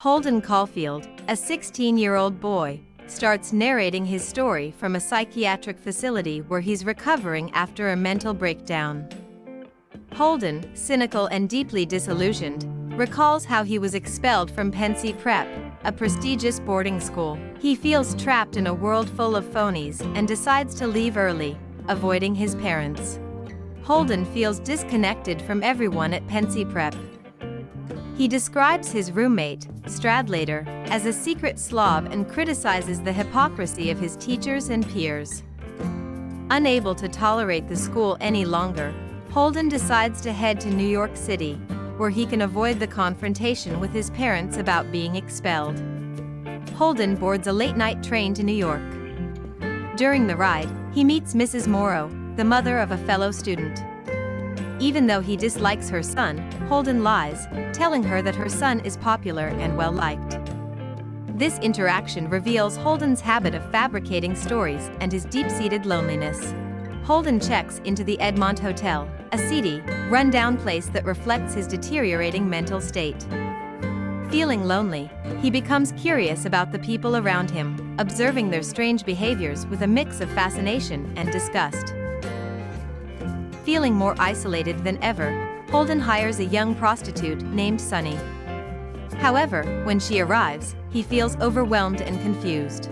Holden Caulfield, a 16-year-old boy, starts narrating his story from a psychiatric facility where he's recovering after a mental breakdown. Holden, cynical and deeply disillusioned, recalls how he was expelled from Pensy Prep, a prestigious boarding school. He feels trapped in a world full of phonies and decides to leave early, avoiding his parents. Holden feels disconnected from everyone at Pensy Prep. He describes his roommate, Stradlater, as a secret Slav and criticizes the hypocrisy of his teachers and peers. Unable to tolerate the school any longer, Holden decides to head to New York City, where he can avoid the confrontation with his parents about being expelled. Holden boards a late-night train to New York. During the ride, he meets Mrs. Morrow, the mother of a fellow student. Even though he dislikes her son, Holden lies, telling her that her son is popular and well-liked. This interaction reveals Holden's habit of fabricating stories and his deep-seated loneliness. Holden checks into the Edmont Hotel, a seedy, run-down place that reflects his deteriorating mental state. Feeling lonely, he becomes curious about the people around him, observing their strange behaviors with a mix of fascination and disgust. Feeling more isolated than ever, Holden hires a young prostitute named Sunny. However, when she arrives, he feels overwhelmed and confused.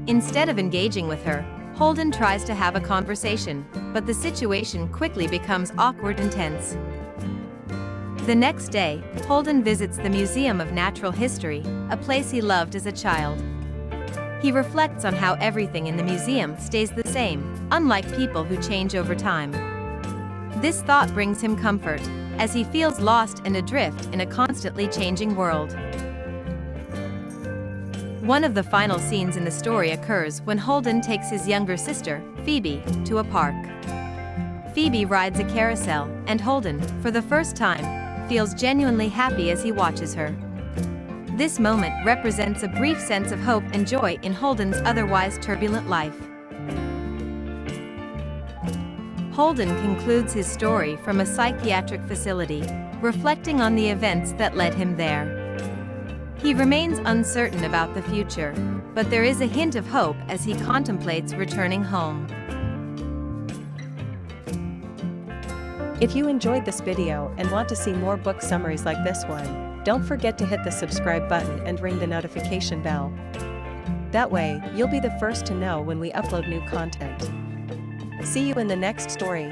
Instead of engaging with her, Holden tries to have a conversation, but the situation quickly becomes awkward and tense. The next day, Holden visits the Museum of Natural History, a place he loved as a child. He reflects on how everything in the museum stays the same, unlike people who change over time. This thought brings him comfort, as he feels lost and adrift in a constantly changing world. One of the final scenes in the story occurs when Holden takes his younger sister, Phoebe, to a park. Phoebe rides a carousel, and Holden, for the first time, feels genuinely happy as he watches her. This moment represents a brief sense of hope and joy in Holden's otherwise turbulent life. Holden concludes his story from a psychiatric facility, reflecting on the events that led him there. He remains uncertain about the future, but there is a hint of hope as he contemplates returning home. If you enjoyed this video and want to see more book summaries like this one, don't forget to hit the subscribe button and ring the notification bell. That way, you'll be the first to know when we upload new content. See you in the next story.